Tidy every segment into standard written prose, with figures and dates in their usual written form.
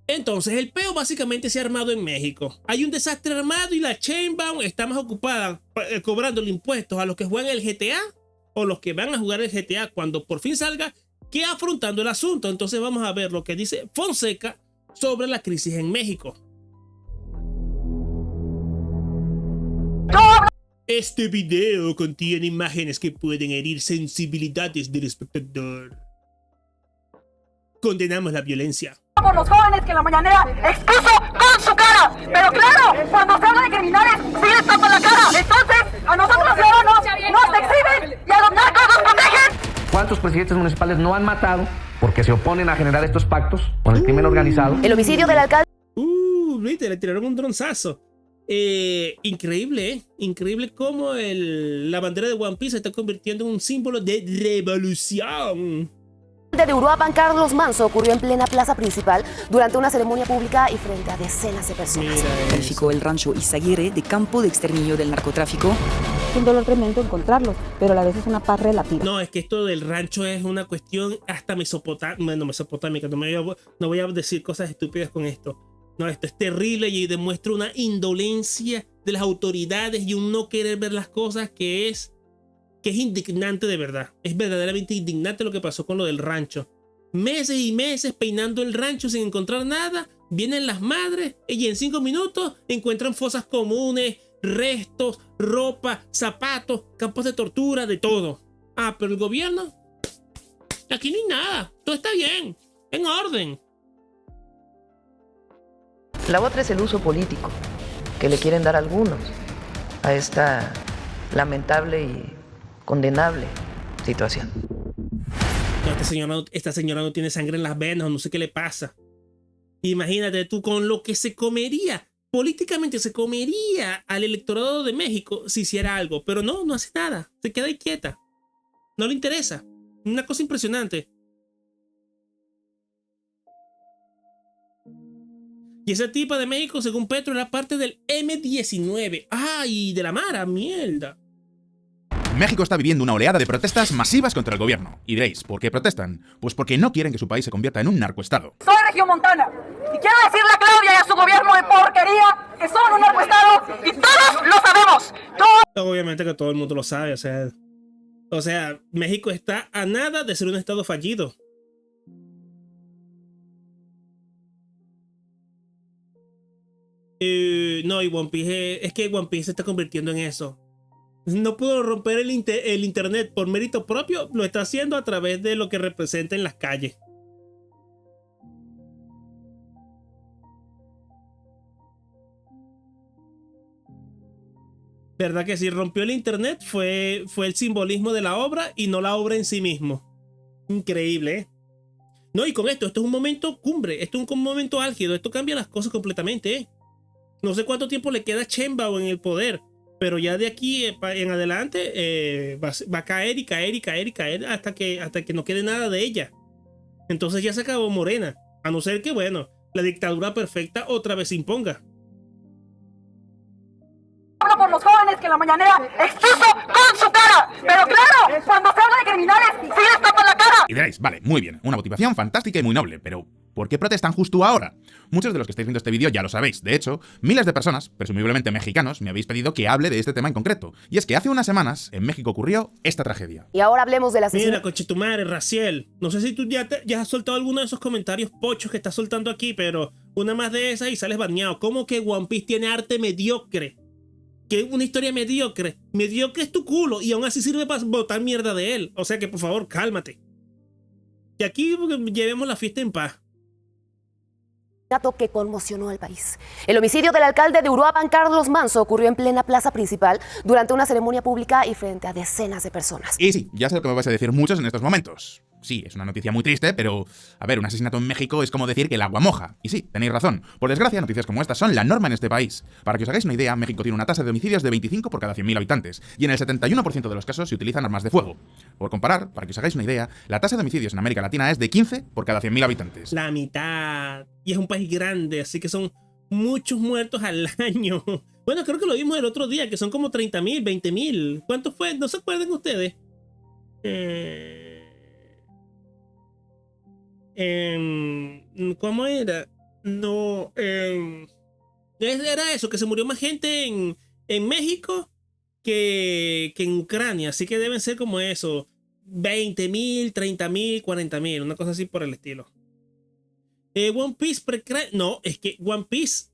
Entonces, el peo básicamente se ha armado en México. Hay un desastre armado y la Sheinbaum está más ocupada cobrando impuestos a los que juegan el GTA o los que van a jugar el GTA cuando por fin salga que afrontando el asunto. Entonces vamos a ver lo que dice Fonseca sobre la crisis en México. Este video contiene imágenes que pueden herir sensibilidades del espectador. Condenamos la violencia. Por los jóvenes que en la mañanera expuso con su cara. Pero claro, cuando se habla de criminales, sí les tapan la cara. Entonces, a nosotros los ciudadanos nos exhiben y a los narcos nos protegen. ¿Cuántos presidentes municipales no han matado porque se oponen a generar estos pactos con el crimen organizado? El homicidio del alcalde. Viste, le tiraron un dronzazo. Increíble, ¿eh? Increíble cómo la bandera de One Piece se está convirtiendo en un símbolo de revolución. De Uruapan, Carlos Manzo, ocurrió en plena plaza principal durante una ceremonia pública y frente a decenas de personas. Calificó el rancho Izaguirre de campo de exterminio del narcotráfico. Es un dolor tremendo encontrarlos, pero a la vez es una paz relativa. No, es que esto del rancho es una cuestión hasta mesopotámica. No voy a decir cosas estúpidas con esto. No, esto es terrible y demuestra una indolencia de las autoridades y un no querer ver las cosas que es indignante de verdad. Es verdaderamente indignante lo que pasó con lo del rancho. Meses y meses peinando el rancho sin encontrar nada. Vienen las madres y en 5 minutos encuentran fosas comunes, restos, ropa, zapatos, campos de tortura, de todo. Ah, pero el gobierno, aquí no hay nada. Todo está bien, en orden. La otra es el uso político que le quieren dar algunos a esta lamentable y condenable situación. No, esta señora no tiene sangre en las venas, no sé qué le pasa. Imagínate tú con lo que se comería, políticamente se comería al electorado de México si hiciera algo, pero no hace nada, se queda ahí quieta. No le interesa. Una cosa impresionante. Y esa tipa de México, según Petro, era parte del M19. ¡Ay! De la Mara, mierda. México está viviendo una oleada de protestas masivas contra el gobierno. Y diréis, ¿por qué protestan? Pues porque no quieren que su país se convierta en un narcoestado. Soy regiomontana y quiero decirle a Claudia y a su gobierno de porquería que son un narcoestado y todos lo sabemos. Obviamente que todo el mundo lo sabe, o sea, México está a nada de ser un estado fallido. No, y One Piece es que One Piece se está convirtiendo en eso. No pudo romper el internet por mérito propio, lo está haciendo a través de lo que representa en las calles. ¿Verdad que si rompió el internet fue el simbolismo de la obra y no la obra en sí mismo? Increíble, ¿eh? No, y con esto es un momento cumbre, esto es un momento álgido, esto cambia las cosas completamente, ¿eh? No sé cuánto tiempo le queda a Sheinbaum en el poder, pero ya de aquí en adelante va a caer y caer y caer y caer hasta que no quede nada de ella. Entonces ya se acabó Morena, a no ser que, bueno, la dictadura perfecta otra vez se imponga. Hablo por los jóvenes que en la mañanera expuso con su cara. Pero claro, cuando se habla de criminales, sí les tapan la cara. Y diréis, vale, muy bien, una motivación fantástica y muy noble, pero ¿por qué protestan justo ahora? Muchos de los que estáis viendo este vídeo ya lo sabéis. De hecho, miles de personas, presumiblemente mexicanos, me habéis pedido que hable de este tema en concreto. Y es que hace unas semanas en México ocurrió esta tragedia. Y ahora hablemos de la Mira, conchetumare, Raciel. No sé si tú ya has soltado alguno de esos comentarios pochos que estás soltando aquí, pero una más de esas y sales bañado. ¿Cómo que One Piece tiene arte mediocre? Que una historia mediocre. Mediocre es tu culo y aún así sirve para botar mierda de él. O sea que por favor, cálmate. Y aquí llevemos la fiesta en paz. Que conmocionó al país. El homicidio del alcalde de Uruapan, Carlos Manzo, ocurrió en plena plaza principal durante una ceremonia pública y frente a decenas de personas. Y sí, ya sé lo que me vais a decir muchos en estos momentos. Sí, es una noticia muy triste, pero, a ver, un asesinato en México es como decir que el agua moja. Y sí, tenéis razón. Por desgracia, noticias como estas son la norma en este país. Para que os hagáis una idea, México tiene una tasa de homicidios de 25 por cada 100.000 habitantes, y en el 71% de los casos se utilizan armas de fuego. Por comparar, para que os hagáis una idea, la tasa de homicidios en América Latina es de 15 por cada 100.000 habitantes. La mitad. Y es un país grande, así que son muchos muertos al año. Bueno, creo que lo vimos el otro día, que son como 30.000, 20.000. ¿Cuánto fue? ¿No se acuerdan ustedes? ¿Cómo era? No, era eso, que se murió más gente en México que en Ucrania. Así que deben ser como eso, 20.000, 30.000, 40.000, una cosa así por el estilo. One Piece no, es que One Piece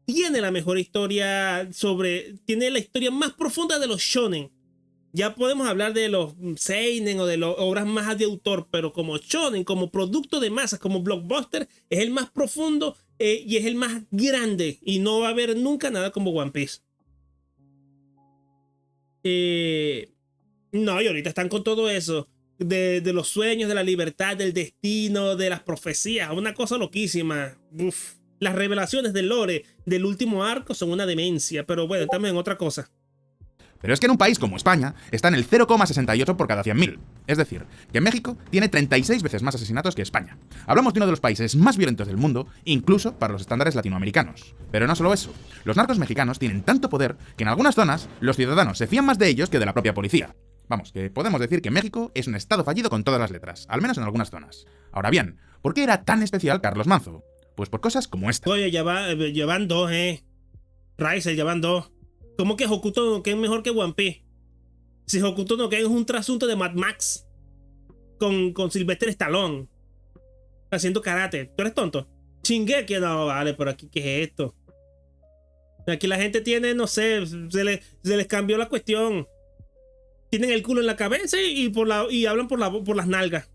tiene la mejor historia tiene la historia más profunda de los shonen. Ya podemos hablar de los seinen o de las obras más de autor, pero como shonen, como producto de masas, como blockbuster, es el más profundo y es el más grande. Y no va a haber nunca nada como One Piece. No, y ahorita están con todo eso. De los sueños, de la libertad, del destino, de las profecías. Una cosa loquísima. Uf. Las revelaciones del lore del último arco son una demencia. Pero bueno, estamos en otra cosa. Pero es que en un país como España está en el 0,68 por cada 100.000. Es decir, que México tiene 36 veces más asesinatos que España. Hablamos de uno de los países más violentos del mundo, incluso para los estándares latinoamericanos. Pero no solo eso. Los narcos mexicanos tienen tanto poder que en algunas zonas los ciudadanos se fían más de ellos que de la propia policía. Vamos, que podemos decir que México es un estado fallido con todas las letras, al menos en algunas zonas. Ahora bien, ¿por qué era tan especial Carlos Manzo? Pues por cosas como esta. Oye, ya van dos, Riser, ya van dos. ¿Cómo que Hokuto no Ken es mejor que One Piece? Si Hokuto no Ken es un trasunto de Mad Max con Sylvester Stallone haciendo karate. ¿Tú eres tonto? Shingeki, no, vale, pero aquí, ¿qué es esto? Aquí la gente tiene, no sé, se les cambió la cuestión. Tienen el culo en la cabeza y hablan por las nalgas.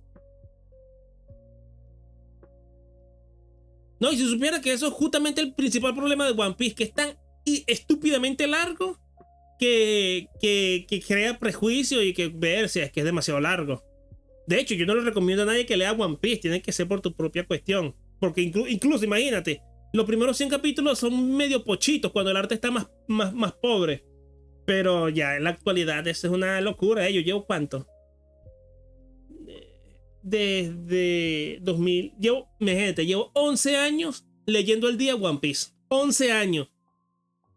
No, y si supiera que eso es justamente el principal problema de One Piece, que es tan estúpidamente largo que crea prejuicio y que ver si es que es demasiado largo. De hecho, yo no le recomiendo a nadie que lea One Piece, tiene que ser por tu propia cuestión. Porque incluso imagínate, los primeros 100 capítulos son medio pochitos cuando el arte está más pobre. Pero ya en la actualidad eso es una locura. Yo llevo ¿cuánto? Desde 2000. Llevo 11 años leyendo al día One Piece. 11 años.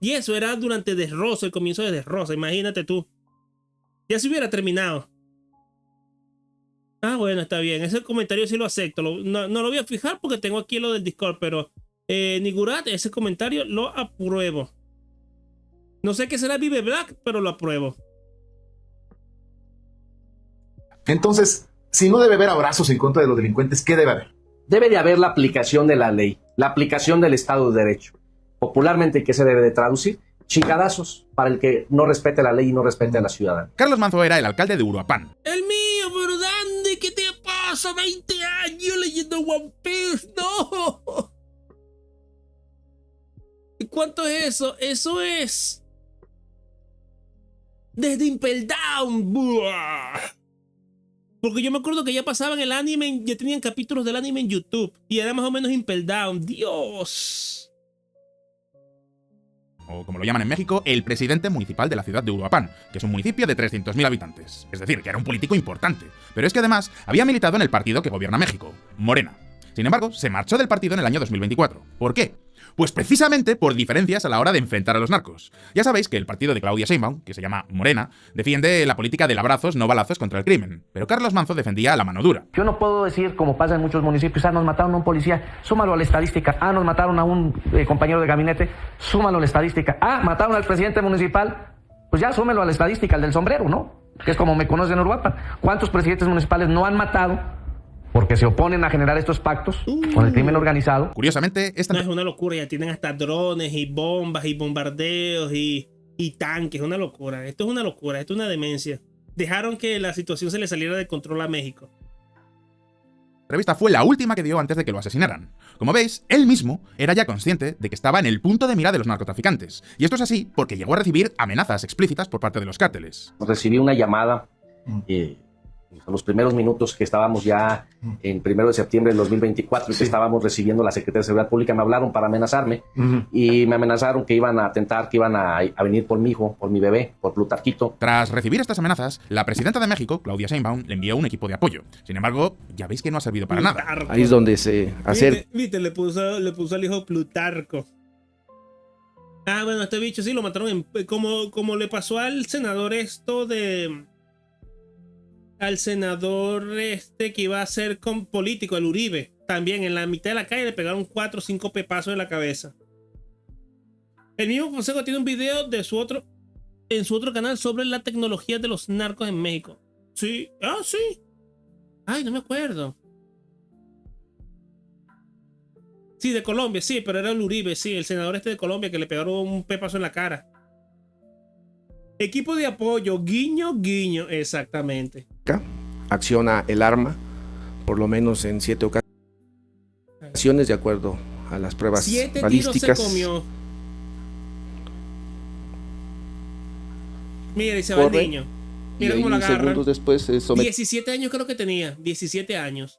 Y eso era durante Dressrosa, el comienzo de Dressrosa. Imagínate tú. Ya se hubiera terminado. Ah, bueno, está bien. Ese comentario sí lo acepto. No lo voy a fijar porque tengo aquí lo del Discord. Pero Nigurat, ese comentario lo apruebo. No sé qué será Vive Black, pero lo apruebo. Entonces, si no debe haber abrazos en contra de los delincuentes, ¿qué debe haber? Debe de haber la aplicación de la ley, la aplicación del Estado de Derecho. Popularmente, ¿qué se debe de traducir? Chingadazos para el que no respete la ley y no respete a la ciudadana. Carlos Manzo era el alcalde de Uruapan. El mío, pero Dandy, ¿qué te pasa? 20 años leyendo One Piece, no. ¿Y cuánto es eso? Eso es desde Impel Down. Buah. Porque yo me acuerdo que ya pasaban el anime, ya tenían capítulos del anime en YouTube. Y era más o menos Impel Down. Dios. O como lo llaman en México, el presidente municipal de la ciudad de Uruapan, que es un municipio de 300.000 habitantes. Es decir, que era un político importante. Pero es que además había militado en el partido que gobierna México, Morena. Sin embargo, se marchó del partido en el año 2024. ¿Por qué? Pues precisamente por diferencias a la hora de enfrentar a los narcos. Ya sabéis que el partido de Claudia Sheinbaum, que se llama Morena, defiende la política del abrazos, no balazos contra el crimen. Pero Carlos Manzo defendía la mano dura. Yo no puedo decir, como pasa en muchos municipios, nos mataron a un policía, súmalo a la estadística. Nos mataron a un compañero de gabinete, súmalo a la estadística. Mataron al presidente municipal, pues ya súmelo a la estadística, el del sombrero, ¿no? Que es como me conocen en Uruapan. ¿Cuántos presidentes municipales no han matado porque se oponen a generar estos pactos con el crimen organizado? Curiosamente, esta no es una locura, ya tienen hasta drones y bombas y bombardeos y tanques, una locura. Esto es una locura, esto es una demencia. Dejaron que la situación se le saliera de control a México. La entrevista fue la última que dio antes de que lo asesinaran. Como veis, él mismo era ya consciente de que estaba en el punto de mira de los narcotraficantes. Y esto es así porque llegó a recibir amenazas explícitas por parte de los cárteles. Recibí una llamada en los primeros minutos que estábamos ya en 1 de septiembre del 2024 y que estábamos recibiendo la Secretaría de Seguridad Pública. Me hablaron para amenazarme y me amenazaron que iban a atentar, que iban a venir por mi hijo, por mi bebé, por Plutarquito. Tras recibir estas amenazas, la presidenta de México, Claudia Sheinbaum, le envió un equipo de apoyo. Sin embargo, ya veis que no ha servido para nada. Ahí es donde se hace. Viste, le puso al hijo Plutarco. Bueno, este bicho sí lo mataron como le pasó al senador al senador que iba a ser político, el Uribe. también en la mitad de la calle le pegaron 4 o 5 pepazos en la cabeza. El mismo Fonseca tiene un video de en su otro canal sobre la tecnología de los narcos en México. Sí, sí. Ay, no me acuerdo. Sí, de Colombia, sí, pero era el Uribe, sí, el senador este de Colombia que le pegaron un pepazo en la cara. Equipo de apoyo, guiño, guiño, exactamente. Acciona el arma, por lo menos en 7 ocasiones, de acuerdo a las pruebas 7 balísticas. tiros se comió. Mira, y se va el niño. Mira cómo lo agarran. Segundos después es 17 años creo que tenía, 17 años.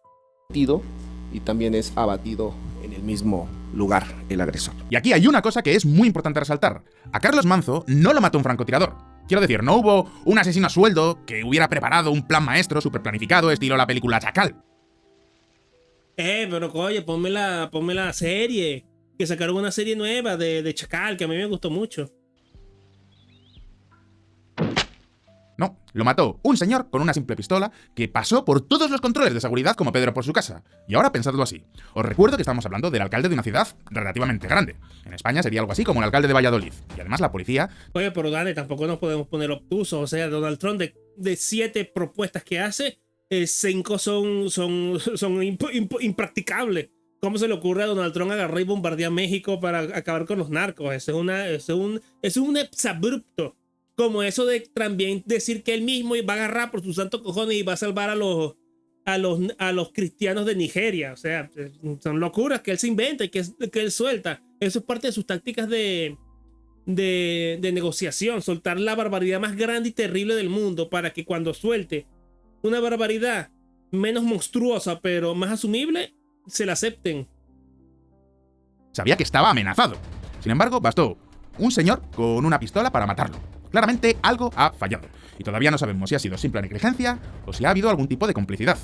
Y también es abatido en el mismo lugar el agresor. Y aquí hay una cosa que es muy importante resaltar. A Carlos Manzo no lo mató un francotirador. Quiero decir, no hubo un asesino a sueldo que hubiera preparado un plan maestro súper planificado estilo la película Chacal. Pero oye, ponme la serie. Que sacaron una serie nueva de Chacal, que a mí me gustó mucho. No, lo mató un señor con una simple pistola que pasó por todos los controles de seguridad como Pedro por su casa. Y ahora pensadlo así. Os recuerdo que estamos hablando del alcalde de una ciudad relativamente grande. En España sería algo así como el alcalde de Valladolid. Y además la policía... Oye, pero Dani, tampoco nos podemos poner obtusos. O sea, Donald Trump de 7 propuestas que hace, 5 son impracticables. ¿Cómo se le ocurre a Donald Trump agarrar y bombardear México para acabar con los narcos? Es un exabrupto. Como eso de también decir que él mismo va a agarrar por sus santos cojones y va a salvar a los cristianos de Nigeria. O sea, son locuras que él se inventa y que él suelta. Eso es parte de sus tácticas de negociación. Soltar la barbaridad más grande y terrible del mundo para que cuando suelte una barbaridad menos monstruosa pero más asumible, se la acepten. Sabía que estaba amenazado. Sin embargo, bastó un señor con una pistola para matarlo. Claramente algo ha fallado. Y todavía no sabemos si ha sido simple negligencia o si ha habido algún tipo de complicidad.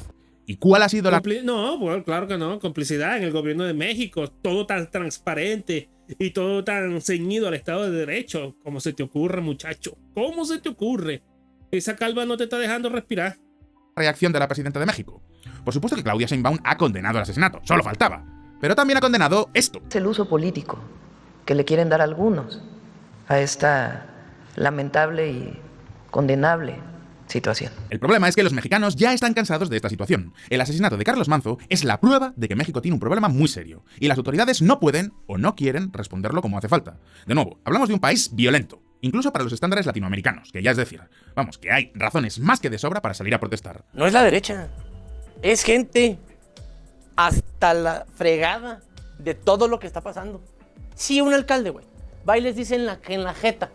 ¿Y cuál ha sido la...? No, bueno, claro que no. Complicidad en el gobierno de México. Todo tan transparente y todo tan ceñido al Estado de Derecho. ¿Cómo se te ocurre, muchacho? ¿Cómo se te ocurre? Esa calva no te está dejando respirar. Reacción de la presidenta de México. Por supuesto que Claudia Sheinbaum ha condenado el asesinato. Solo faltaba. Pero también ha condenado esto. Es el uso político que le quieren dar algunos a esta lamentable y condenable situación. El problema es que los mexicanos ya están cansados de esta situación. El asesinato de Carlos Manzo es la prueba de que México tiene un problema muy serio y las autoridades no pueden o no quieren responderlo como hace falta. De nuevo, hablamos de un país violento, incluso para los estándares latinoamericanos, que ya es decir, vamos, que hay razones más que de sobra para salir a protestar. No es la derecha, es gente hasta la fregada de todo lo que está pasando. Sí, un alcalde, güey, va y les dice en la jeta,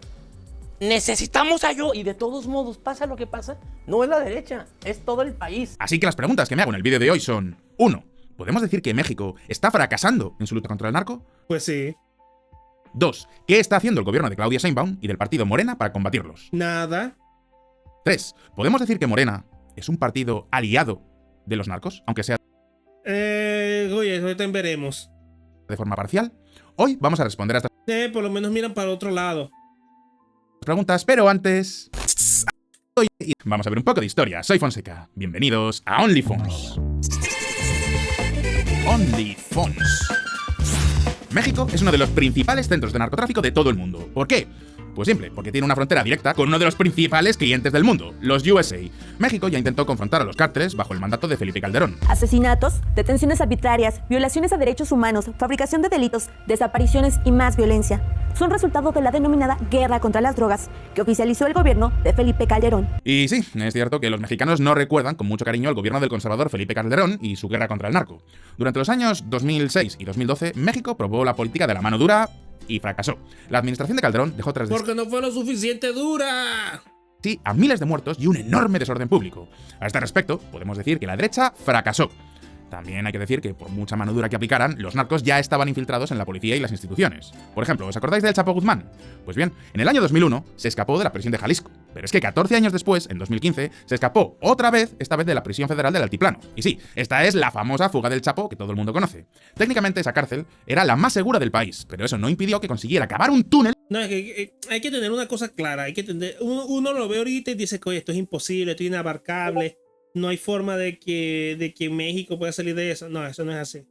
necesitamos ayuda, y de todos modos pasa lo que pasa. No es la derecha, es todo el país. Así que las preguntas que me hago en el vídeo de hoy son: 1. ¿Podemos decir que México está fracasando en su lucha contra el narco? Pues sí. 2. ¿Qué está haciendo el gobierno de Claudia Sheinbaum y del partido Morena para combatirlos? Nada. 3. ¿Podemos decir que Morena es un partido aliado de los narcos, aunque sea oye, ahorita veremos. de forma parcial? Hoy vamos a responder a estas Por lo menos miran para otro lado. preguntas, pero antes... Vamos a ver un poco de historia. Soy Fonseca. Bienvenidos a OnlyFons. OnlyFons. México es uno de los principales centros de narcotráfico de todo el mundo. ¿Por qué? Pues simple, porque tiene una frontera directa con uno de los principales clientes del mundo, los USA. México ya intentó confrontar a los cárteles bajo el mandato de Felipe Calderón. Asesinatos, detenciones arbitrarias, violaciones a derechos humanos, fabricación de delitos, desapariciones y más violencia son resultado de la denominada guerra contra las drogas que oficializó el gobierno de Felipe Calderón. Y sí, es cierto que los mexicanos no recuerdan con mucho cariño el gobierno del conservador Felipe Calderón y su guerra contra el narco. Durante los años 2006 y 2012, México probó la política de la mano dura y fracasó. La administración de Calderón dejó tras de porque no fue lo suficiente dura. sí a miles de muertos y un enorme desorden público. A este respecto, podemos decir que la derecha fracasó. También hay que decir que por mucha mano dura que aplicaran, los narcos ya estaban infiltrados en la policía y las instituciones. Por ejemplo, ¿os acordáis del Chapo Guzmán? Pues bien, en el año 2001 se escapó de la prisión de Jalisco. Pero es que 14 años después, en 2015, se escapó otra vez, esta vez de la prisión federal del Altiplano. Y sí, esta es la famosa fuga del Chapo que todo el mundo conoce. Técnicamente esa cárcel era la más segura del país, pero eso no impidió que consiguiera cavar un túnel. No, es que hay que tener una cosa clara. Hay que tener, uno lo ve ahorita y dice que oye, esto es imposible, esto es inabarcable. no hay forma de que México pueda salir de eso. No, eso no es así.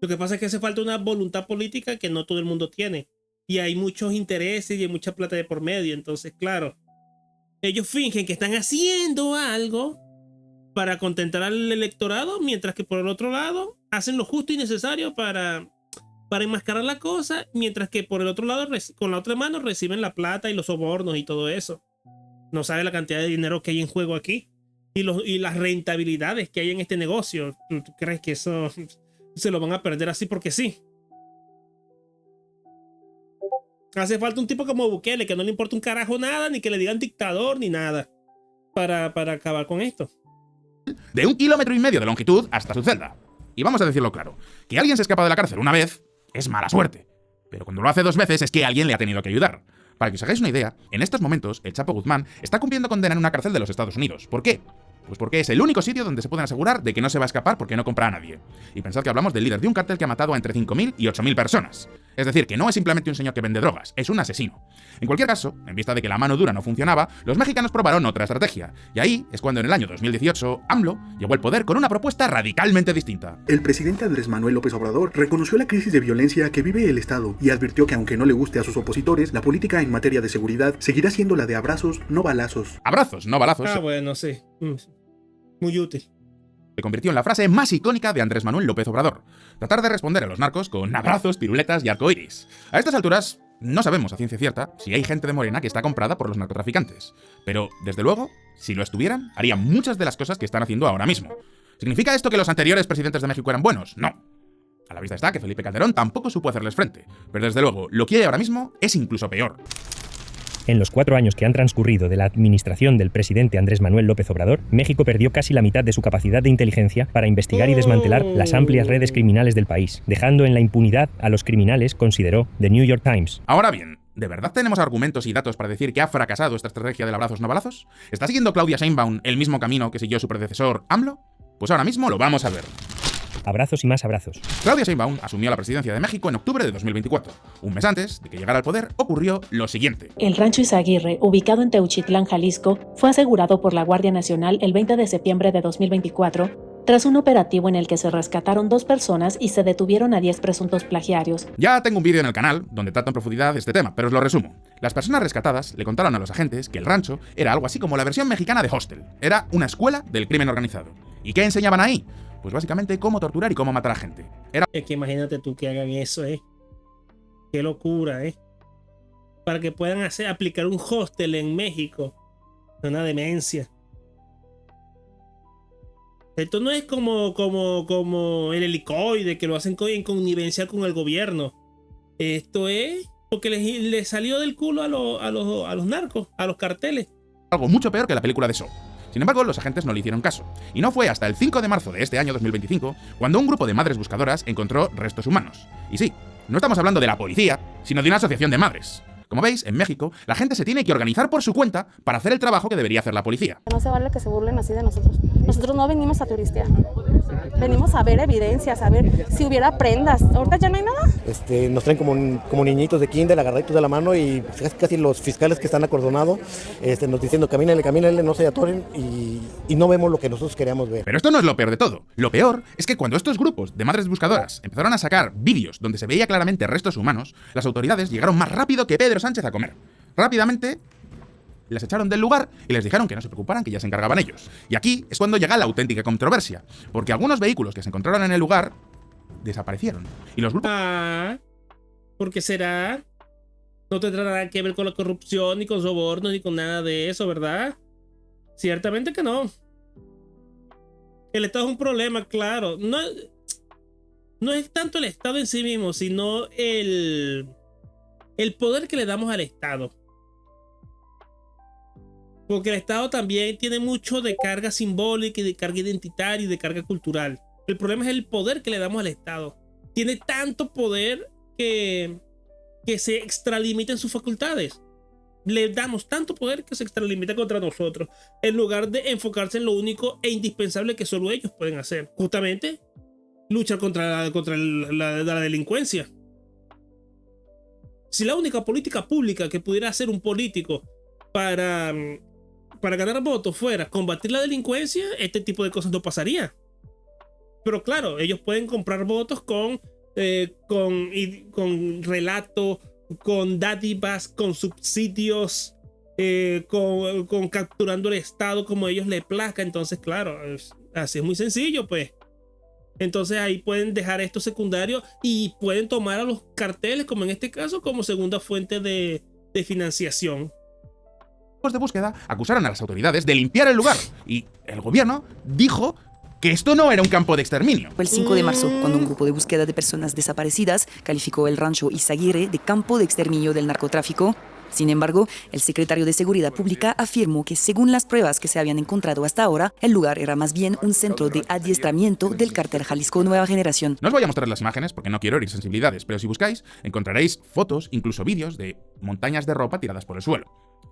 Lo que pasa es que hace falta una voluntad política que no todo el mundo tiene. Y hay muchos intereses y hay mucha plata de por medio. Entonces, claro, ellos fingen que están haciendo algo para contentar al electorado, mientras que por el otro lado hacen lo justo y necesario para enmascarar la cosa, mientras que por el otro lado, con la otra mano, reciben la plata y los sobornos y todo eso. No sabe la cantidad de dinero que hay en juego aquí y las rentabilidades que hay en este negocio. ¿Tú crees que eso se lo van a perder así porque sí? Hace falta un tipo como Bukele, que no le importa un carajo nada, ni que le digan dictador, ni nada, para acabar con esto. De 1,5 kilómetros de longitud hasta su celda. Y vamos a decirlo claro, que alguien se escapa de la cárcel una vez es mala suerte. Pero cuando lo hace 2 veces es que alguien le ha tenido que ayudar. Para que os hagáis una idea, en estos momentos el Chapo Guzmán está cumpliendo condena en una cárcel de los Estados Unidos. ¿Por qué? Pues porque es el único sitio donde se pueden asegurar de que no se va a escapar porque no compra a nadie. Y pensad que hablamos del líder de un cártel que ha matado a entre 5.000 y 8.000 personas. Es decir, que no es simplemente un señor que vende drogas, es un asesino. En cualquier caso, en vista de que la mano dura no funcionaba, los mexicanos probaron otra estrategia. Y ahí es cuando en el año 2018, AMLO llegó al poder con una propuesta radicalmente distinta. El presidente Andrés Manuel López Obrador reconoció la crisis de violencia que vive el Estado y advirtió que aunque no le guste a sus opositores, la política en materia de seguridad seguirá siendo la de abrazos, no balazos. Abrazos, no balazos. Ah, bueno, sí. Muy útil. Se convirtió en la frase más icónica de Andrés Manuel López Obrador. Tratar de responder a los narcos con abrazos, piruletas y arcoíris. A estas alturas, no sabemos a ciencia cierta si hay gente de Morena que está comprada por los narcotraficantes. Pero, desde luego, si lo estuvieran, harían muchas de las cosas que están haciendo ahora mismo. ¿Significa esto que los anteriores presidentes de México eran buenos? No. A la vista está que Felipe Calderón tampoco supo hacerles frente. Pero desde luego, lo que hay ahora mismo es incluso peor. En los 4 años que han transcurrido de la administración del presidente Andrés Manuel López Obrador, México perdió casi la mitad de su capacidad de inteligencia para investigar y desmantelar las amplias redes criminales del país, dejando en la impunidad a los criminales, consideró The New York Times. Ahora bien, ¿de verdad tenemos argumentos y datos para decir que ha fracasado esta estrategia del abrazos no balazos? ¿Está siguiendo Claudia Sheinbaum el mismo camino que siguió su predecesor AMLO? Pues ahora mismo lo vamos a ver. Abrazos y más abrazos. Claudia Sheinbaum asumió la presidencia de México en octubre de 2024. Un mes antes de que llegara al poder ocurrió lo siguiente. El rancho Izaguirre, ubicado en Teuchitlán, Jalisco, fue asegurado por la Guardia Nacional el 20 de septiembre de 2024 tras un operativo en el que se rescataron 2 personas y se detuvieron a 10 presuntos plagiarios. Ya tengo un vídeo en el canal donde trato en profundidad este tema, pero os lo resumo. Las personas rescatadas le contaron a los agentes que el rancho era algo así como la versión mexicana de Hostel. Era una escuela del crimen organizado. ¿Y qué enseñaban ahí? Pues básicamente cómo torturar y cómo matar a gente. Es que imagínate tú que hagan eso, Qué locura, Para que puedan aplicar un hostel en México. Una demencia. Esto no es como el helicoide, que lo hacen en connivencia con el gobierno. Esto es porque les salió del culo a los narcos, a los carteles. Algo mucho peor que la película de Saw. Sin embargo, los agentes no le hicieron caso, y no fue hasta el 5 de marzo de este año 2025 cuando un grupo de madres buscadoras encontró restos humanos. Y sí, no estamos hablando de la policía, sino de una asociación de madres. Como veis, en México, la gente se tiene que organizar por su cuenta para hacer el trabajo que debería hacer la policía. No se vale que se burlen así de nosotros. Nosotros no venimos a turistear. Venimos a ver evidencias, a ver si hubiera prendas. Ahorita ya no hay nada. Nos traen como niñitos de kinder, agarraditos de la mano, y casi los fiscales que están acordonados nos diciendo camínale, no se atoren, y no vemos lo que nosotros queríamos ver. Pero esto no es lo peor de todo. Lo peor es que cuando estos grupos de madres buscadoras empezaron a sacar vídeos donde se veía claramente restos humanos, las autoridades llegaron más rápido que Pedro Sánchez a comer. Rápidamente les echaron del lugar y les dijeron que no se preocuparan, que ya se encargaban ellos. Y aquí es cuando llega la auténtica controversia, porque algunos vehículos que se encontraron en el lugar desaparecieron. Y los grupos... ¿Por qué será? No tendrá nada que ver con la corrupción, ni con soborno, ni con nada de eso, ¿verdad? Ciertamente que no. El Estado es un problema, claro. No es tanto el Estado en sí mismo, sino el poder que le damos al Estado. Porque el Estado también tiene mucho de carga simbólica y de carga identitaria y de carga cultural. El problema es el poder que le damos al Estado. Tiene tanto poder que se extralimita en sus facultades. Le damos tanto poder que se extralimita contra nosotros, en lugar de enfocarse en lo único e indispensable que solo ellos pueden hacer. Justamente, luchar contra la delincuencia. Si la única política pública que pudiera hacer un político para para ganar votos fuera combatir la delincuencia, este tipo de cosas no pasaría. Pero claro, ellos pueden comprar votos con relato, con dádivas, con subsidios, con capturando el Estado como a ellos les plazca. Entonces, claro, así es muy sencillo, pues. Entonces ahí pueden dejar esto secundario y pueden tomar a los carteles, como en este caso, como segunda fuente de financiación. Los de búsqueda acusaron a las autoridades de limpiar el lugar y el gobierno dijo que esto no era un campo de exterminio. Fue el 5 de marzo, cuando un grupo de búsqueda de personas desaparecidas calificó el rancho Izaguirre de campo de exterminio del narcotráfico. Sin embargo, el secretario de Seguridad Pública afirmó que según las pruebas que se habían encontrado hasta ahora, el lugar era más bien un centro de adiestramiento del cártel Jalisco Nueva Generación. No os voy a mostrar las imágenes porque no quiero herir sensibilidades, pero si buscáis, encontraréis fotos, incluso vídeos de montañas de ropa tiradas por el suelo.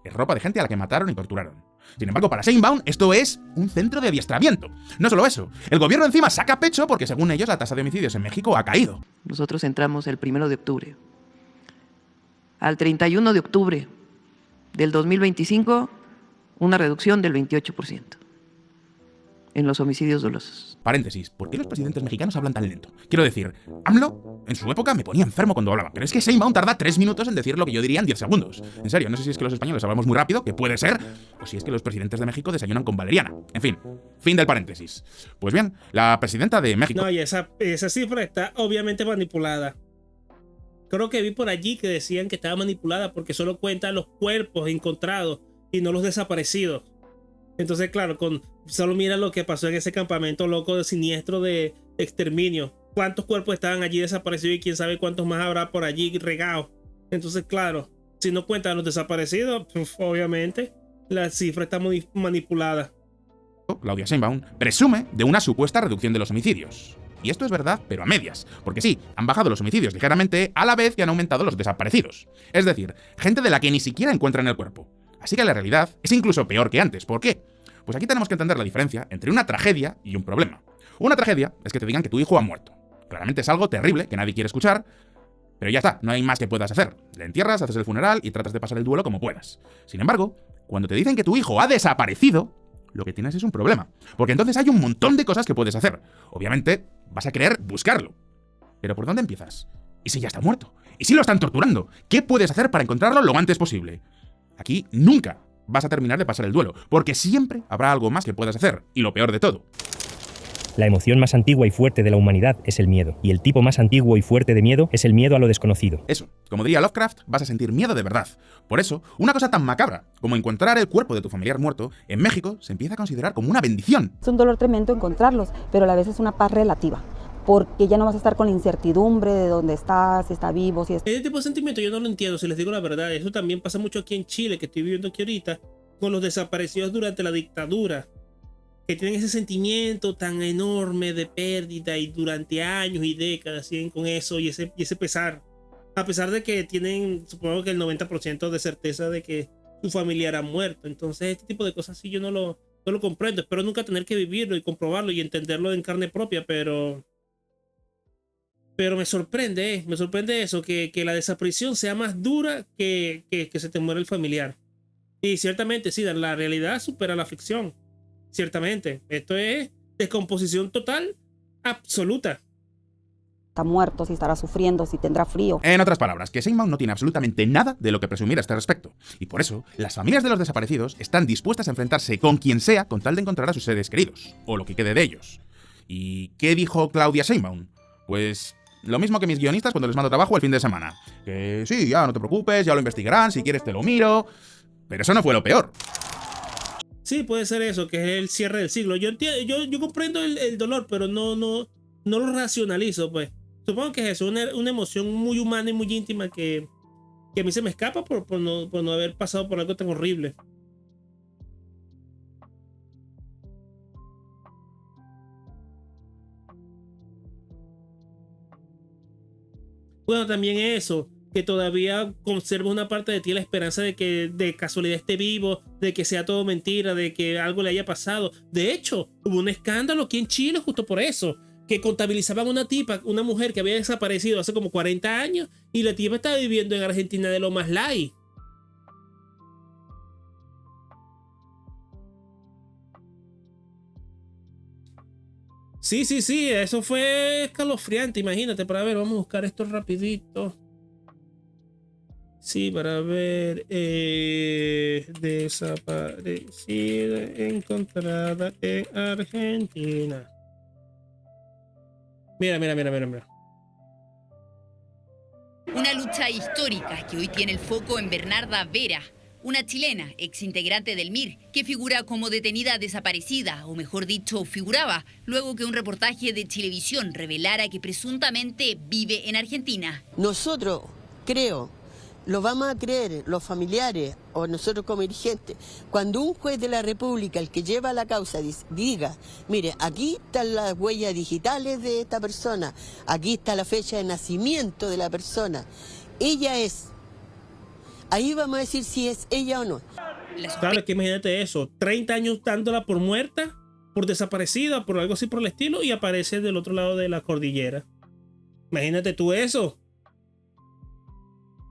Es ropa de gente a la que mataron y torturaron. Sin embargo, para Sheinbaum, esto es un centro de adiestramiento. No solo eso, el gobierno encima saca pecho porque según ellos la tasa de homicidios en México ha caído. Nosotros entramos el 1 de octubre. Al 31 de octubre del 2025, una reducción del 28% en los homicidios dolosos. Paréntesis, ¿por qué los presidentes mexicanos hablan tan lento? Quiero decir, AMLO en su época me ponía enfermo cuando hablaba, pero es que Sheinbaum tarda 3 minutos en decir lo que yo diría en 10 segundos. En serio, no sé si es que los españoles hablamos muy rápido, que puede ser, o si es que los presidentes de México desayunan con valeriana. En fin, fin del paréntesis. Pues bien, la presidenta de México... No, y esa cifra está obviamente manipulada. Creo que vi por allí que decían que estaba manipulada porque solo cuenta los cuerpos encontrados y no los desaparecidos. Entonces, claro, solo mira lo que pasó en ese campamento loco de siniestro de exterminio. ¿Cuántos cuerpos estaban allí desaparecidos y quién sabe cuántos más habrá por allí regados? Entonces, claro, si no cuentan los desaparecidos, pues, obviamente la cifra está muy manipulada. Claudia Sheinbaum presume de una supuesta reducción de los homicidios. Y esto es verdad, pero a medias. Porque sí, han bajado los homicidios ligeramente a la vez que han aumentado los desaparecidos. Es decir, gente de la que ni siquiera encuentran el cuerpo. Así que la realidad es incluso peor que antes. ¿Por qué? Pues aquí tenemos que entender la diferencia entre una tragedia y un problema. Una tragedia es que te digan que tu hijo ha muerto. Claramente es algo terrible que nadie quiere escuchar, pero ya está, no hay más que puedas hacer. Le entierras, haces el funeral y tratas de pasar el duelo como puedas. Sin embargo, cuando te dicen que tu hijo ha desaparecido, lo que tienes es un problema. Porque entonces hay un montón de cosas que puedes hacer. Obviamente, vas a querer buscarlo. Pero ¿por dónde empiezas? ¿Y si ya está muerto? ¿Y si lo están torturando? ¿Qué puedes hacer para encontrarlo lo antes posible? Aquí nunca vas a terminar de pasar el duelo, porque siempre habrá algo más que puedas hacer. Y lo peor de todo. La emoción más antigua y fuerte de la humanidad es el miedo, y el tipo más antiguo y fuerte de miedo es el miedo a lo desconocido. Eso, como diría Lovecraft, vas a sentir miedo de verdad. Por eso, una cosa tan macabra como encontrar el cuerpo de tu familiar muerto, en México se empieza a considerar como una bendición. Es un dolor tremendo encontrarlos, pero a la vez es una paz relativa, porque ya no vas a estar con la incertidumbre de dónde estás, si está vivo, si está... Ese tipo de sentimiento yo no lo entiendo, si les digo la verdad. Eso también pasa mucho aquí en Chile, que estoy viviendo aquí ahorita, con los desaparecidos durante la dictadura, que tienen ese sentimiento tan enorme de pérdida y durante años y décadas siguen con eso y ese pesar. A pesar de que tienen, supongo que el 90% de certeza de que su familiar ha muerto. Entonces este tipo de cosas sí yo no lo comprendo. Espero nunca tener que vivirlo y comprobarlo y entenderlo en carne propia, pero me sorprende eso, que la desaparición sea más dura que se te muera el familiar. Y ciertamente sí, la realidad supera la ficción. Ciertamente, esto es descomposición total, absoluta. Está muerto, si estará sufriendo, si tendrá frío. En otras palabras, que Sheinbaum no tiene absolutamente nada de lo que presumir a este respecto. Y por eso, las familias de los desaparecidos están dispuestas a enfrentarse con quien sea con tal de encontrar a sus seres queridos, o lo que quede de ellos. ¿Y qué dijo Claudia Sheinbaum? Pues lo mismo que mis guionistas cuando les mando trabajo el fin de semana. Que sí, ya no te preocupes, ya lo investigarán, si quieres te lo miro. Pero eso no fue lo peor. Sí, puede ser eso, que es el cierre del siglo. Yo comprendo el dolor, pero no lo racionalizo, pues. Supongo que es eso, una emoción muy humana y muy íntima que a mí se me escapa por no haber pasado por algo tan horrible. Bueno, también eso, que todavía conserva una parte de ti la esperanza de que de casualidad esté vivo, de que sea todo mentira, de que algo le haya pasado. De hecho, hubo un escándalo aquí en Chile justo por eso, que contabilizaban una mujer que había desaparecido hace como 40 años y la tipa estaba viviendo en Argentina de lo más light. Sí, eso fue escalofriante, imagínate. Para ver, vamos a buscar esto rapidito. Sí, para ver. Desaparecida encontrada en Argentina. Mira. Una lucha histórica que hoy tiene el foco en Bernarda Vera, una chilena, exintegrante del MIR, que figura como detenida desaparecida, o mejor dicho, figuraba, luego que un reportaje de Chilevisión revelara que presuntamente vive en Argentina. Nosotros, creo, lo vamos a creer los familiares o nosotros como dirigentes, cuando un juez de la República, el que lleva la causa, diga, mire, aquí están las huellas digitales de esta persona, aquí está la fecha de nacimiento de la persona, ella es, ahí vamos a decir si es ella o no. Claro, que imagínate eso, 30 años dándola por muerta, por desaparecida, por algo así por el estilo, y aparece del otro lado de la cordillera. Imagínate tú eso.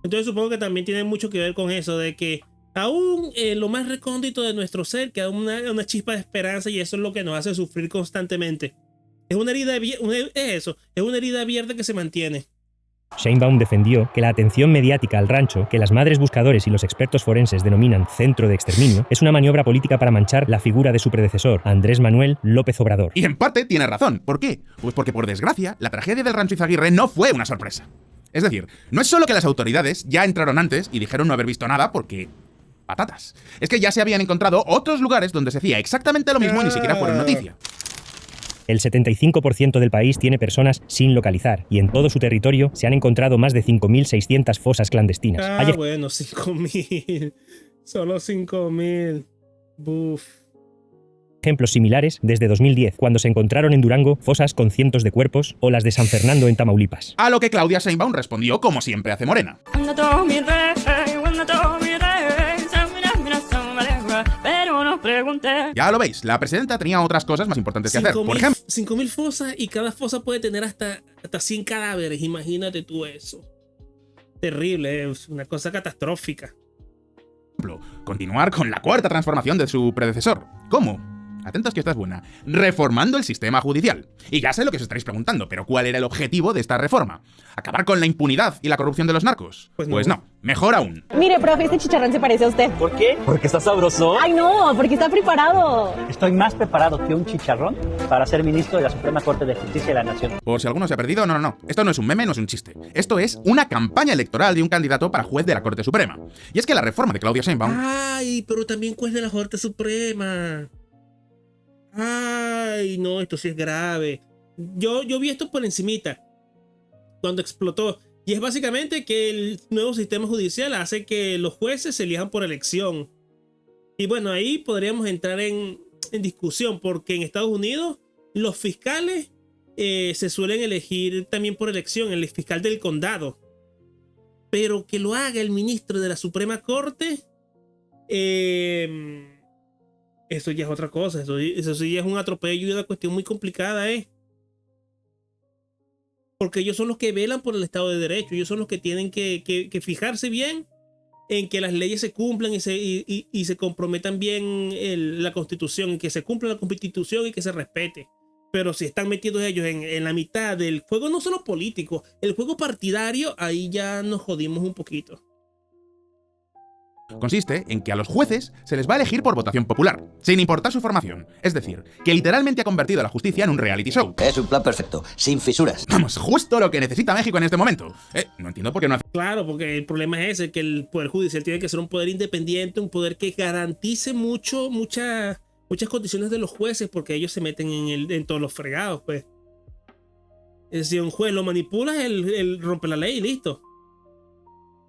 Entonces supongo que también tiene mucho que ver con eso, de que aún lo más recóndito de nuestro ser queda una chispa de esperanza, y eso es lo que nos hace sufrir constantemente. Es una herida abierta que se mantiene. Sheinbaum defendió que la atención mediática al rancho, que las madres buscadores y los expertos forenses denominan centro de exterminio, es una maniobra política para manchar la figura de su predecesor, Andrés Manuel López Obrador. Y en parte tiene razón. ¿Por qué? Pues porque, por desgracia, la tragedia del rancho Izaguirre no fue una sorpresa. Es decir, no es solo que las autoridades ya entraron antes y dijeron no haber visto nada porque... patatas. Es que ya se habían encontrado otros lugares donde se hacía exactamente lo mismo y ni siquiera fueron noticia. El 75% del país tiene personas sin localizar y en todo su territorio se han encontrado más de 5.600 fosas clandestinas. Bueno, 5.000. Solo 5.000. Buf. Ejemplos similares desde 2010, cuando se encontraron en Durango fosas con cientos de cuerpos, o las de San Fernando en Tamaulipas. A lo que Claudia Sheinbaum respondió como siempre hace Morena. Ya lo veis, la presidenta tenía otras cosas más importantes que hacer. Por ejemplo, 5.000 fosas, y cada fosa puede tener hasta 100 cadáveres. Imagínate tú eso. Terrible, es una cosa catastrófica. Continuar con la cuarta transformación de su predecesor. ¿Cómo? Atentos que esta es buena. Reformando el sistema judicial. Y ya sé lo que os estaréis preguntando, pero ¿cuál era el objetivo de esta reforma? ¿Acabar con la impunidad y la corrupción de los narcos? Pues no, mejor aún. Mire, profe, este chicharrón se parece a usted. ¿Por qué? Porque está sabroso. Ay, no, porque está preparado. Estoy más preparado que un chicharrón para ser ministro de la Suprema Corte de Justicia de la Nación. Por si alguno se ha perdido, no. Esto no es un meme, no es un chiste. Esto es una campaña electoral de un candidato para juez de la Corte Suprema. Y es que la reforma de Claudia Sheinbaum... Ay, pero también juez de la Corte Suprema. Ay, no, esto sí es grave. Yo vi esto por encimita cuando explotó. Y es básicamente que el nuevo sistema judicial hace que los jueces se elijan por elección. Y bueno, ahí podríamos entrar en discusión, porque en Estados Unidos los fiscales se suelen elegir también por elección, el fiscal del condado. Pero que lo haga el ministro de la Suprema Corte, eso ya es otra cosa. Eso sí ya es un atropello y una cuestión muy complicada, porque ellos son los que velan por el Estado de Derecho. Ellos son los que tienen que fijarse bien en que las leyes se cumplan y se comprometan bien la Constitución, en que se cumpla la Constitución y que se respete. Pero si están metidos ellos en la mitad del juego, no solo político, el juego partidario, ahí ya nos jodimos un poquito. Consiste en que a los jueces se les va a elegir por votación popular, sin importar su formación. Es decir, que literalmente ha convertido a la justicia en un reality show. Es un plan perfecto, sin fisuras. Vamos, justo lo que necesita México en este momento. No entiendo por qué no hace... Claro, porque el problema es ese, que el Poder Judicial tiene que ser un poder independiente, un poder que garantice muchas condiciones de los jueces, porque ellos se meten en todos los fregados, pues. Es decir, un juez lo manipula, él rompe la ley y listo.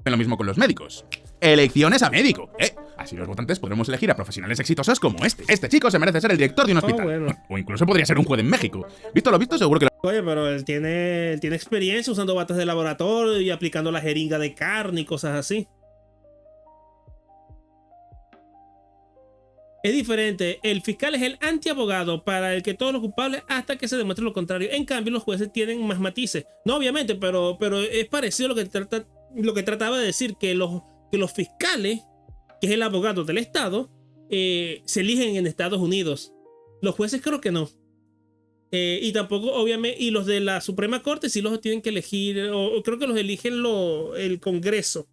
Lo mismo con los médicos. Elecciones a médico. Así los votantes podremos elegir a profesionales exitosos como este. Este chico se merece ser el director de un hospital. Bueno. O incluso podría ser un juez en México. Visto lo visto, seguro que... Oye, pero él tiene experiencia usando batas de laboratorio y aplicando la jeringa de carne y cosas así. Es diferente. El fiscal es el antiabogado para el que todos los culpables hasta que se demuestre lo contrario. En cambio, los jueces tienen más matices. No, obviamente, pero es parecido a lo que trataba de decir, que los fiscales, que es el abogado del Estado, se eligen en Estados Unidos. Los jueces creo que no. Y tampoco, obviamente, y los de la Suprema Corte sí los tienen que elegir, o creo que los eligen el Congreso.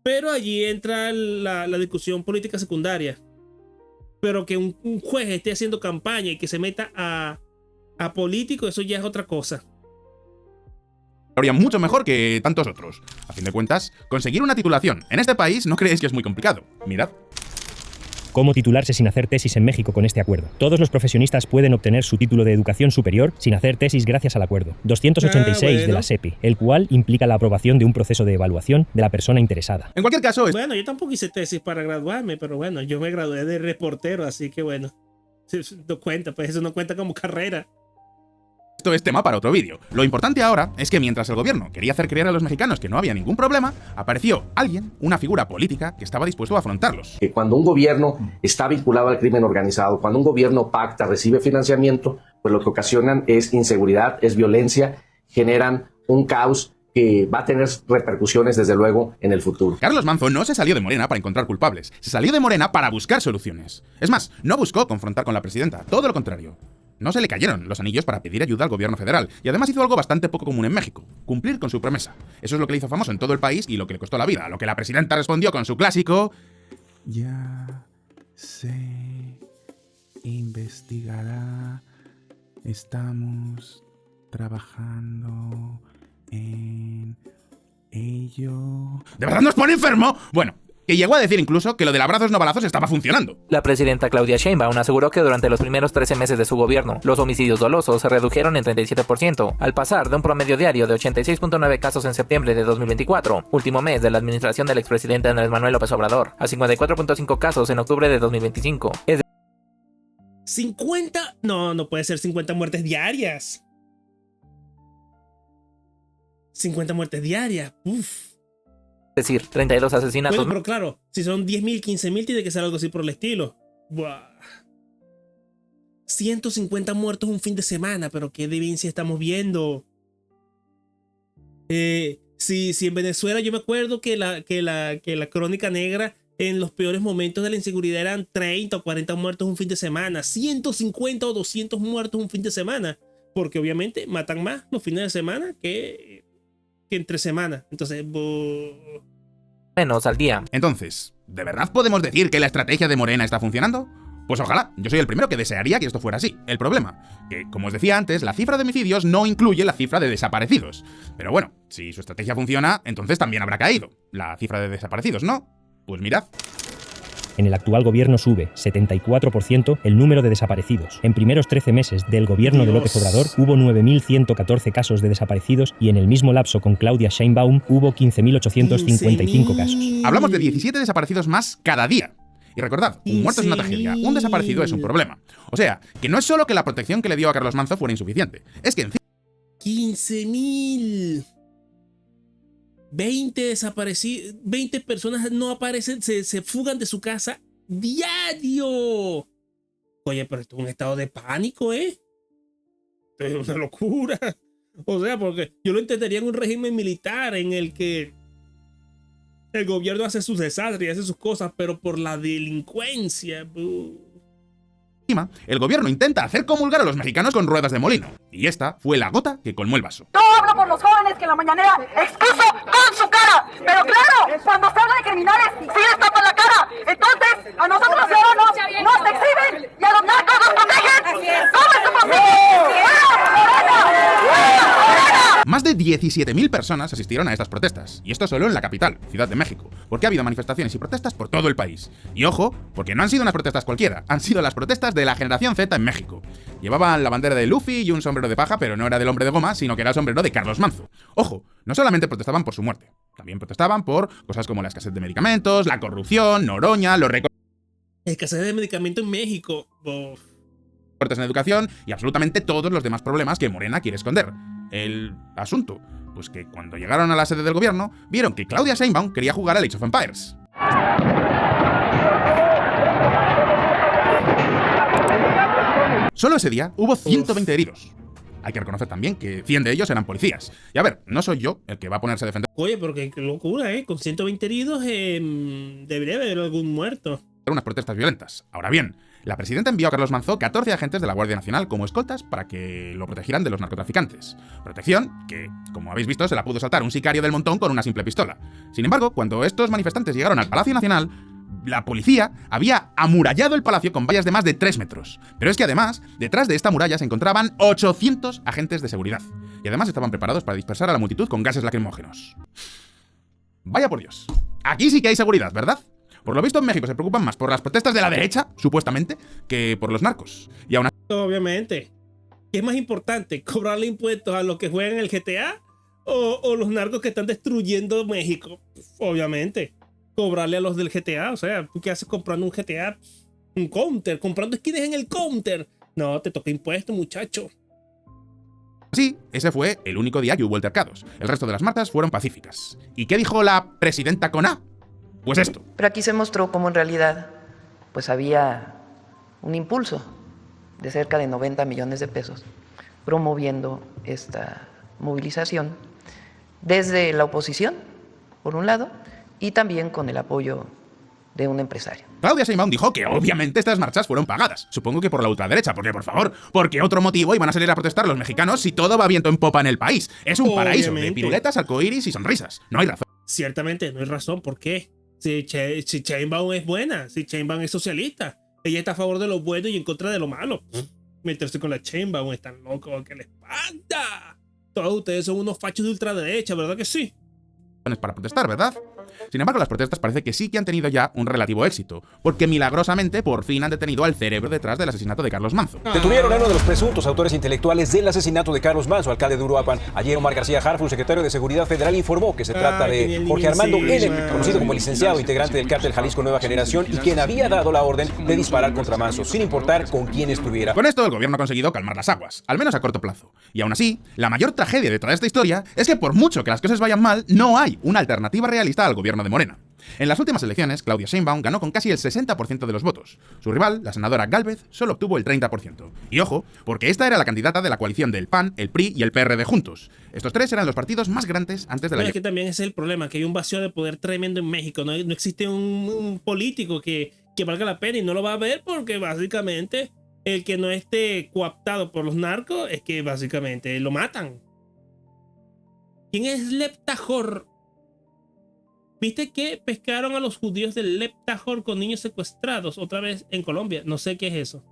Pero allí entra la discusión política secundaria. Pero que un juez esté haciendo campaña y que se meta a político, eso ya es otra cosa. Habría mucho mejor que tantos otros. A fin de cuentas, conseguir una titulación en este país no creéis que es muy complicado. Mirad. ¿Cómo titularse sin hacer tesis en México con este acuerdo? Todos los profesionistas pueden obtener su título de educación superior sin hacer tesis gracias al acuerdo 286 de la SEPI, el cual implica la aprobación de un proceso de evaluación de la persona interesada. En cualquier caso... Bueno, yo tampoco hice tesis para graduarme, pero bueno, yo me gradué de reportero, así que bueno, no cuenta, pues eso no cuenta como carrera. Esto es tema para otro vídeo. Lo importante ahora es que mientras el gobierno quería hacer creer a los mexicanos que no había ningún problema, apareció alguien, una figura política, que estaba dispuesto a afrontarlos. Que cuando un gobierno está vinculado al crimen organizado, cuando un gobierno pacta, recibe financiamiento, pues lo que ocasionan es inseguridad, es violencia, generan un caos que va a tener repercusiones desde luego en el futuro. Carlos Manzo no se salió de Morena para encontrar culpables, se salió de Morena para buscar soluciones. Es más, no buscó confrontar con la presidenta, todo lo contrario. No se le cayeron los anillos para pedir ayuda al gobierno federal, y además hizo algo bastante poco común en México, cumplir con su promesa. Eso es lo que le hizo famoso en todo el país y lo que le costó la vida, a lo que la presidenta respondió con su clásico: ya se investigará, estamos trabajando en ello. ¿De verdad nos pone enfermo? Bueno, que llegó a decir incluso que lo del abrazos no balazos estaba funcionando. La presidenta Claudia Sheinbaum aseguró que durante los primeros 13 meses de su gobierno, los homicidios dolosos se redujeron en 37%, al pasar de un promedio diario de 86.9 casos en septiembre de 2024, último mes de la administración del expresidente Andrés Manuel López Obrador, a 54.5 casos en octubre de 2025. 50... No puede ser 50 muertes diarias. 50 muertes diarias. Uf. Es decir, 32 asesinatos. Bueno, pero claro, si son 10.000, 15.000, tiene que ser algo así por el estilo. Buah. 150 muertos un fin de semana, pero qué demencia estamos viendo. Si en Venezuela yo me acuerdo que la crónica negra en los peores momentos de la inseguridad eran 30 o 40 muertos un fin de semana, 150 o 200 muertos un fin de semana, porque obviamente matan más los fines de semana que entre semana. Entonces, menos al día. Entonces, ¿de verdad podemos decir que la estrategia de Morena está funcionando? Pues ojalá, yo soy el primero que desearía que esto fuera así. El problema, que como os decía antes, la cifra de homicidios no incluye la cifra de desaparecidos. Pero bueno, si su estrategia funciona, entonces también habrá caído la cifra de desaparecidos, ¿no? Pues mirad. En el actual gobierno sube 74% el número de desaparecidos. En primeros 13 meses del gobierno de López Obrador hubo 9.114 casos de desaparecidos y en el mismo lapso con Claudia Sheinbaum hubo 15.855 casos. Hablamos de 17 desaparecidos más cada día. Y recordad, un muerto es una tragedia, un desaparecido es un problema. O sea, que no es solo que la protección que le dio a Carlos Manzo fuera insuficiente, es que encima... 15.000... 20 desaparecidos, 20 personas no aparecen, se fugan de su casa diario. Oye, pero esto es un estado de pánico, ¿eh? Esto es una locura. O sea, porque yo lo entendería en un régimen militar en el que el gobierno hace sus desastres y hace sus cosas, pero por la delincuencia. El gobierno intenta hacer comulgar a los mexicanos con ruedas de molino. Y esta fue la gota que colmó el vaso. Yo hablo por los jóvenes que en la mañanera expuso con su cara. Pero claro, cuando se habla de criminales, sí les tapan la cara. Entonces, a nosotros los ciudadanos nos exhiben y a los narcos nos protegen. ¿Cómo es posible? Más de 17.000 personas asistieron a estas protestas. Y esto solo en la capital, Ciudad de México. Porque ha habido manifestaciones y protestas por todo el país. Y ojo, porque no han sido unas protestas cualquiera. Han sido las protestas de la generación Z en México. Llevaban la bandera de Luffy y un sombrero de paja, pero no era del hombre de goma, sino que era el sombrero de Carlos Manzo. Ojo, no solamente protestaban por su muerte. También protestaban por cosas como la escasez de medicamentos, la corrupción, Noroña, los escasez de medicamentos en México. Recortes en educación y absolutamente todos los demás problemas que Morena quiere esconder. El asunto, pues que cuando llegaron a la sede del gobierno, vieron que Claudia Sheinbaum quería jugar a Age of Empires. Solo ese día hubo 120 heridos. Hay que reconocer también que 100 de ellos eran policías. Y a ver, no soy yo el que va a ponerse a defender. Oye, pero qué locura, ¿eh? Con 120 heridos debería haber algún muerto. unas protestas violentas. Ahora bien, la presidenta envió a Carlos Manzo 14 agentes de la Guardia Nacional como escoltas para que lo protegieran de los narcotraficantes. Protección que, como habéis visto, se la pudo saltar un sicario del montón con una simple pistola. Sin embargo, cuando estos manifestantes llegaron al Palacio Nacional, la policía había amurallado el palacio con vallas de más de 3 metros. Pero es que además, detrás de esta muralla se encontraban 800 agentes de seguridad. Y además estaban preparados para dispersar a la multitud con gases lacrimógenos. Vaya por Dios. Aquí sí que hay seguridad, ¿verdad? Por lo visto en México se preocupan más por las protestas de la derecha, supuestamente, que por los narcos. Y aún así... Obviamente. ¿Qué es más importante? ¿Cobrarle impuestos a los que juegan el GTA? ¿O los narcos que están destruyendo México? Obviamente. Cobrarle a los del GTA. O sea, ¿tú qué haces comprando un GTA? Un counter. Comprando skins en el counter. No, te toca impuestos, muchacho. Sí, ese fue el único día que hubo altercados. El resto de las marchas fueron pacíficas. ¿Y qué dijo la presidenta con A? Pues esto. Pero aquí se mostró cómo en realidad pues había un impulso de cerca de 90 millones de pesos promoviendo esta movilización desde la oposición, por un lado, y también con el apoyo de un empresario. Claudia Sheinbaum dijo que obviamente estas marchas fueron pagadas. Supongo que por la ultraderecha, porque por favor, ¿por qué otro motivo iban a salir a protestar los mexicanos si todo va viento en popa en el país? Es un paraíso de piruletas, arcoíris y sonrisas. No hay razón. Ciertamente, no hay razón. ¿Por qué? Si Sheinbaum es buena, si Sheinbaum es socialista, ella está a favor de lo bueno y en contra de lo malo. Meterse con la Sheinbaum, están locos, que les espanta. Todos ustedes son unos fachos de ultraderecha, ¿verdad que sí? Para protestar, ¿verdad? Sin embargo, las protestas parece que sí que han tenido ya un relativo éxito, porque milagrosamente por fin han detenido al cerebro detrás del asesinato de Carlos Manzo. Detuvieron a uno de los presuntos autores intelectuales del asesinato de Carlos Manzo, alcalde de Uruapan. Ayer Omar García Harfuch, secretario de Seguridad Federal, informó que se trata de Jorge Armando N., conocido como licenciado, integrante del cártel Jalisco Nueva Generación, y quien había dado la orden de disparar contra Manzo, sin importar con quién estuviera. Con esto, el gobierno ha conseguido calmar las aguas, al menos a corto plazo. Y aún así, la mayor tragedia detrás de esta historia es que por mucho que las cosas vayan mal, no hay una alternativa realista al gobierno de Morena. En las últimas elecciones, Claudia Sheinbaum ganó con casi el 60% de los votos. Su rival, la senadora Gálvez, solo obtuvo el 30%. Y ojo, porque esta era la candidata de la coalición del PAN, el PRI y el PRD juntos. Estos tres eran los partidos más grandes antes de la... Es que también ese es el problema, que hay un vacío de poder tremendo en México. No existe un político que valga la pena y no lo va a ver porque básicamente el que no esté cooptado por los narcos es que básicamente lo matan. ¿Quién es Lev Tajor? ¿Viste que pescaron a los judíos del Lev Tajor con niños secuestrados otra vez en Colombia? No sé qué es eso.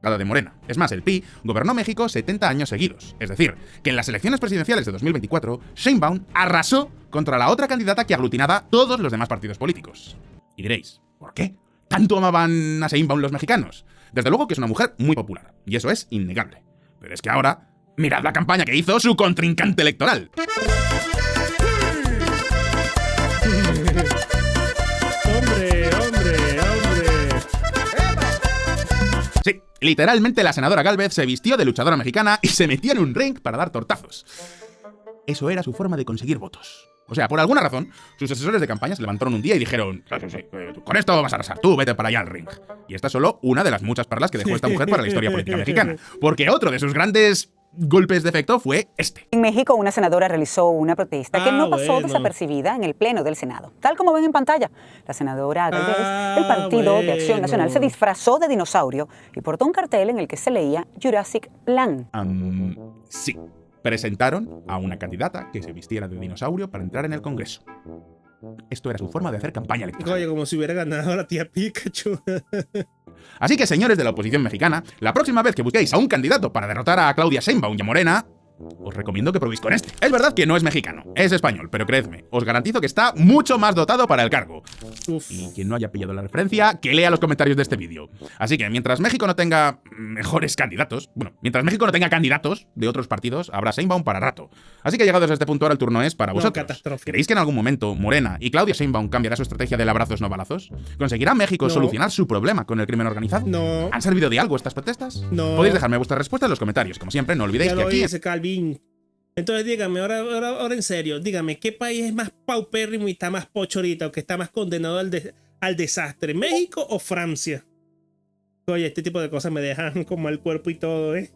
De Morena. Es más, el PRI gobernó México 70 años seguidos. Es decir, que en las elecciones presidenciales de 2024, Sheinbaum arrasó contra la otra candidata que aglutinaba todos los demás partidos políticos. Y diréis, ¿por qué? ¿Tanto amaban a Sheinbaum los mexicanos? Desde luego que es una mujer muy popular, y eso es innegable. Pero es que ahora, mirad la campaña que hizo su contrincante electoral. Sí, literalmente la senadora Gálvez se vistió de luchadora mexicana y se metió en un ring para dar tortazos. Eso era su forma de conseguir votos. O sea, por alguna razón, sus asesores de campaña se levantaron un día y dijeron: con esto vas a arrasar, tú vete para allá al ring. Y esta es solo una de las muchas perlas que dejó esta mujer para la historia política mexicana. Porque otro de sus grandes golpes de efecto fue este. En México, una senadora realizó una protesta que no pasó desapercibida en el Pleno del Senado. Tal como ven en pantalla, la senadora Gálvez del Partido de Acción Nacional se disfrazó de dinosaurio y portó un cartel en el que se leía Jurassic Plan. Sí. Presentaron a una candidata que se vistiera de dinosaurio para entrar en el Congreso. Esto era su forma de hacer campaña electoral. Oye, como si hubiera ganado la tía Pikachu. Así que, señores de la oposición mexicana, la próxima vez que busquéis a un candidato para derrotar a Claudia Sheinbaum y a Morena, os recomiendo que probéis con este. Es verdad que no es mexicano, es español, pero creedme, os garantizo que está mucho más dotado para el cargo. Y quien no haya pillado la referencia, que lea los comentarios de este vídeo. Así que mientras México no tenga mejores candidatos, mientras México no tenga candidatos de otros partidos, habrá Sheinbaum para rato. Así que llegados a este punto, ahora el turno es para vosotros. ¿Creéis que en algún momento Morena y Claudia Sheinbaum cambiará su estrategia del abrazos no balazos? ¿Conseguirá México solucionar su problema con el crimen organizado? No. ¿Han servido de algo estas protestas? No. Podéis dejarme vuestras respuestas en los comentarios. Como siempre, no olvidéis que aquí... Entonces dígame, ahora en serio, dígame, ¿qué país es más paupérrimo y está más pocho ahorita o que está más condenado al desastre? ¿México o Francia? Oye, este tipo de cosas me dejan como el cuerpo y todo, ¿eh?